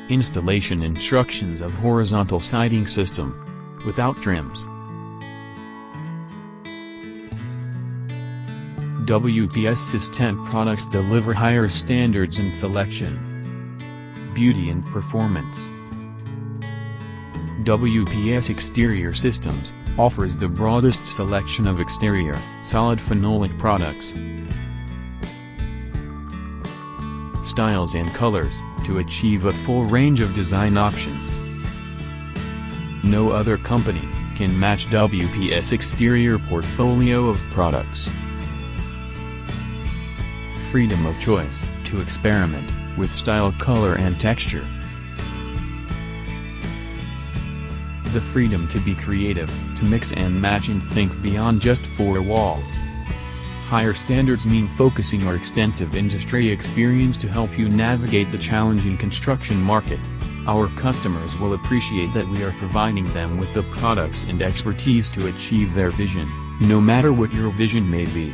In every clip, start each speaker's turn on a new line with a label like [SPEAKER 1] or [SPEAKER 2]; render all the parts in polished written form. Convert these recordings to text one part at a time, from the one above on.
[SPEAKER 1] Installation instructions of horizontal siding system. Without trims. WPS System products deliver higher standards in selection, beauty and performance. WPS Exterior Systems offers the broadest selection of exterior, solid phenolic products, styles and colors, to achieve a full range of design options. No other company can match WPS exterior portfolio of products. Freedom of choice to experiment with style, color and texture. The freedom to be creative, to mix and match and think beyond just four walls. Higher standards mean focusing our extensive industry experience to help you navigate the challenging construction market. Our customers will appreciate that we are providing them with the products and expertise to achieve their vision, no matter what your vision may be.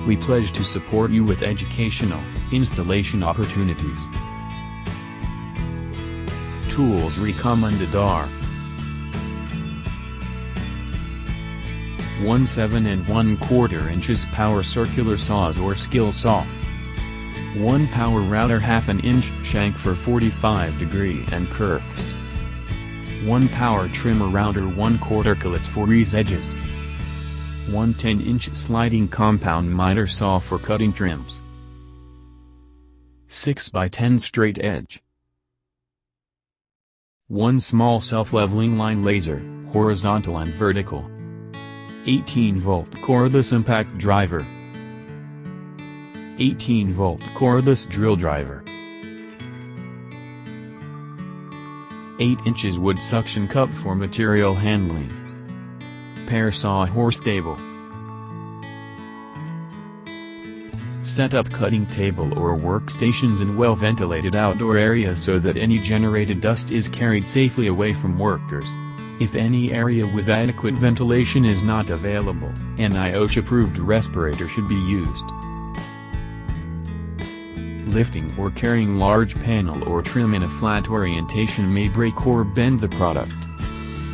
[SPEAKER 1] We pledge to support you with educational, installation opportunities. Tools recommended are 1 7¼ inches power circular saws or skill saw. 1 power router 1/2 inch shank for 45° and curves. 1 power trimmer router 1/4 collets for ease edges. 1 10-inch sliding compound miter saw for cutting trims. 6x10 straight edge. 1 small self-leveling line laser, horizontal and vertical. 18-volt cordless impact driver. 18-volt cordless drill driver. 8 inches wood suction cup for material handling. Pear saw horse table. Set up cutting table or workstations in well-ventilated outdoor areas so that any generated dust is carried safely away from workers. If any area with adequate ventilation is not available, an IOSH-approved respirator should be used. Lifting or carrying large panel or trim in a flat orientation may break or bend the product.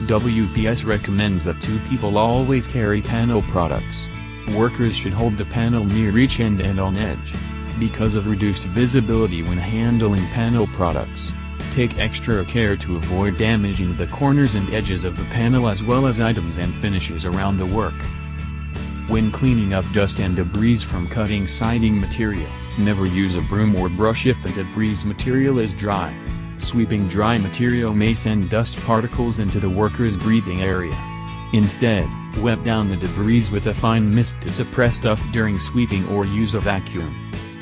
[SPEAKER 1] WPS recommends that 2 people always carry panel products. Workers should hold the panel near each end and on edge. Because of reduced visibility when handling panel products, take extra care to avoid damaging the corners and edges of the panel as well as items and finishes around the work. When cleaning up dust and debris from cutting siding material, never use a broom or brush if the debris material is dry. Sweeping dry material may send dust particles into the worker's breathing area. Instead, wet down the debris with a fine mist to suppress dust during sweeping or use a vacuum.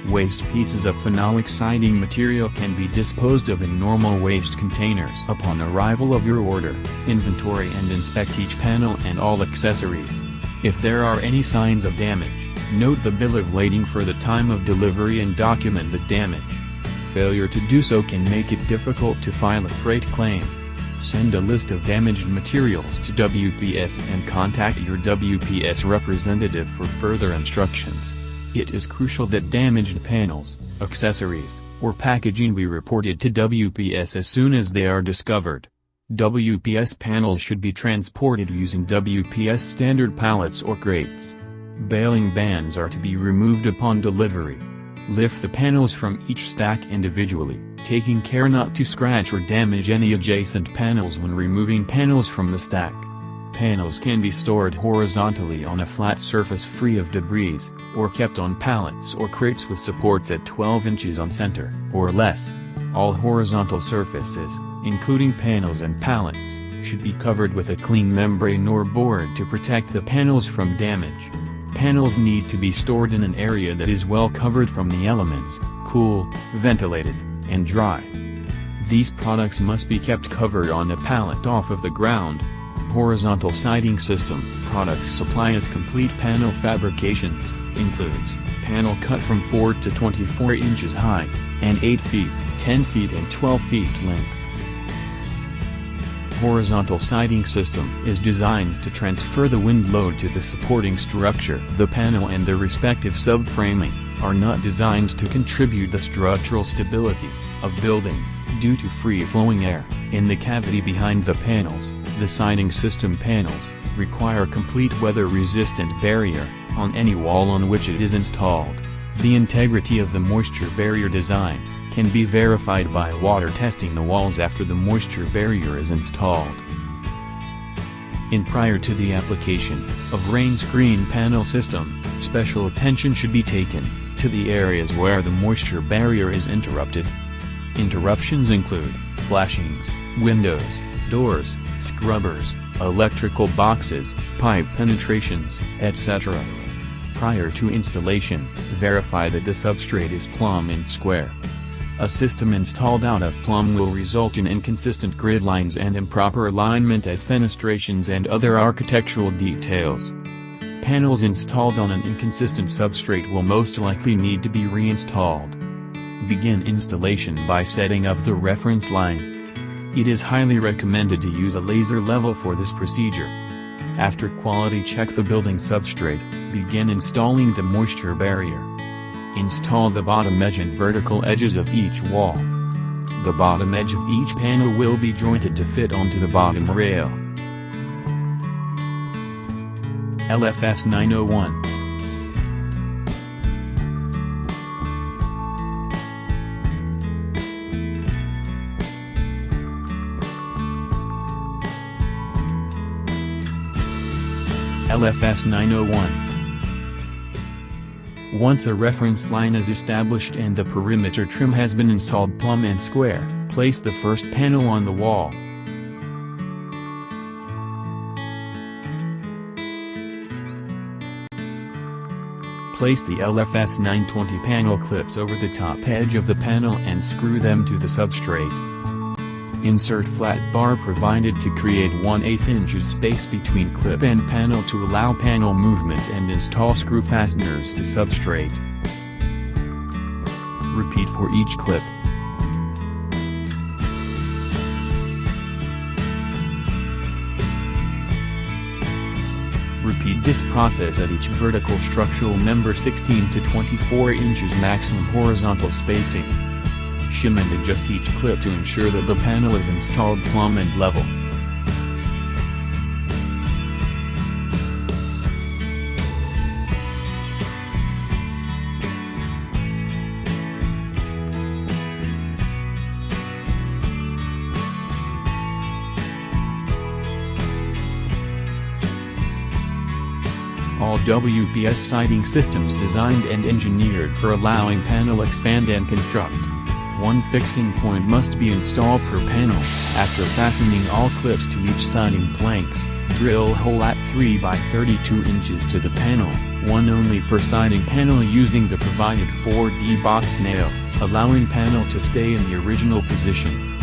[SPEAKER 1] Waste pieces of phenolic siding material can be disposed of in normal waste containers. Upon arrival of your order, inventory and inspect each panel and all accessories. If there are any signs of damage, note the bill of lading for the time of delivery and document the damage. Failure to do so can make it difficult to file a freight claim. Send a list of damaged materials to WPS and contact your WPS representative for further instructions. It is crucial that damaged panels, accessories, or packaging be reported to WPS as soon as they are discovered. WPS panels should be transported using WPS standard pallets or crates. Baling bands are to be removed upon delivery. Lift the panels from each stack individually, taking care not to scratch or damage any adjacent panels when removing panels from the stack. Panels can be stored horizontally on a flat surface free of debris, or kept on pallets or crates with supports at 12 inches on center, or less. All horizontal surfaces, including panels and pallets, should be covered with a clean membrane or board to protect the panels from damage. Panels need to be stored in an area that is well covered from the elements, cool, ventilated, and dry. These products must be kept covered on a pallet off of the ground. Horizontal siding system products supply as complete panel fabrications, includes panel cut from 4 to 24 inches height, and 8 feet, 10 feet and 12 feet length. Horizontal siding system is designed to transfer the wind load to the supporting structure. The panel and the respective subframing are not designed to contribute the structural stability of building, Due to free-flowing air in the cavity behind the panels, the siding system panels require complete weather-resistant barrier on any wall on which it is installed. The integrity of the moisture barrier design can be verified by water testing the walls after the moisture barrier is installed. Prior to the application of rain screen panel system, special attention should be taken to the areas where the moisture barrier is interrupted. Interruptions include flashings, windows, doors, scrubbers, electrical boxes, pipe penetrations, etc. Prior to installation, verify that the substrate is plumb and square. A system installed out of plumb will result in inconsistent grid lines and improper alignment at fenestrations and other architectural details. Panels installed on an inconsistent substrate will most likely need to be reinstalled. Begin installation by setting up the reference line. It is highly recommended to use a laser level for this procedure. After quality check the building substrate, begin installing the moisture barrier. Install the bottom edge and vertical edges of each wall. The bottom edge of each panel will be jointed to fit onto the bottom rail. LFS 901. LFS 901. Once a reference line is established and the perimeter trim has been installed plumb and square, place the first panel on the wall. Place the LFS 920 panel clips over the top edge of the panel and screw them to the substrate. Insert flat bar provided to create 1/8 inches space between clip and panel to allow panel movement and install screw fasteners to substrate. Repeat for each clip. Repeat this process at each vertical structural member 16 to 24 inches maximum horizontal spacing. Shim and adjust each clip to ensure that the panel is installed plumb and level. All WPS siding systems designed and engineered for allowing panel expand and construct. One fixing point must be installed per panel. After fastening all clips to each siding planks, drill hole at 3 by 32 inches to the panel, one only per siding panel using the provided 4D box nail, allowing panel to stay in the original position.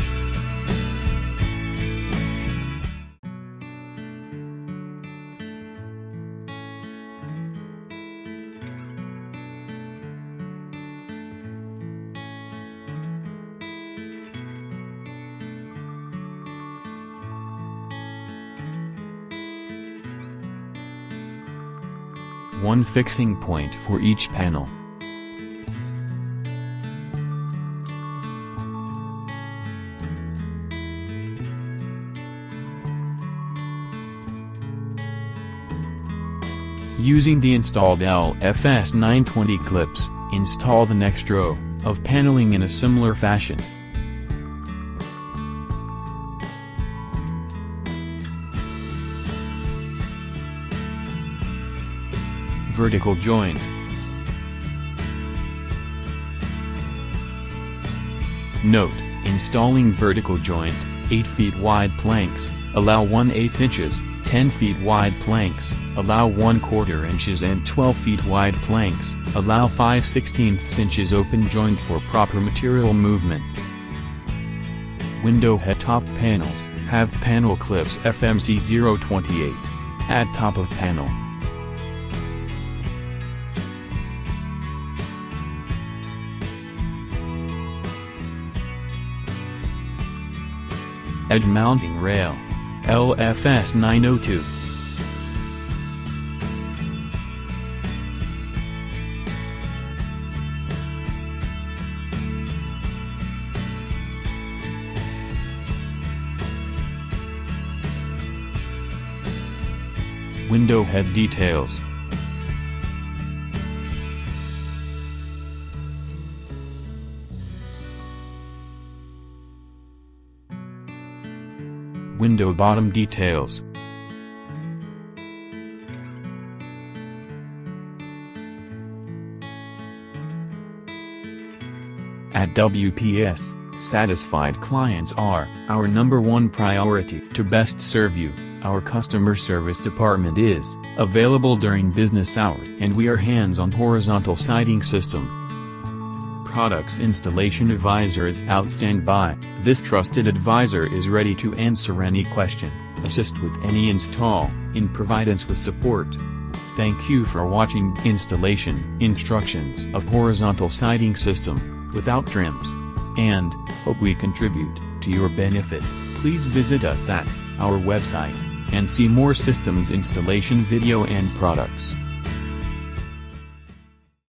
[SPEAKER 1] One fixing point for each panel. Using the installed LFS 920 clips, install the next row of paneling in a similar fashion. Vertical joint. Note, installing vertical joint, 8 feet wide planks, allow 1/8 inches, 10 feet wide planks, allow 1/4 inches and 12 feet wide planks, allow 5/16 inches open joint for proper material movements. Window head top panels, have panel clips FMC 028. At top of panel. Edge mounting rail. LFS 902. Window head details. Window bottom details. At WPS, satisfied clients are our #1 priority. To best serve you, our customer service department is available during business hours, and we are hands-on horizontal siding system. Products Installation Advisor is out standby. This trusted advisor is ready to answer any question, assist with any install, and provide us with support. Thank you for watching installation instructions of horizontal siding system without trims, and hope we contribute to your benefit. Please visit us at our website and see more systems installation video and products.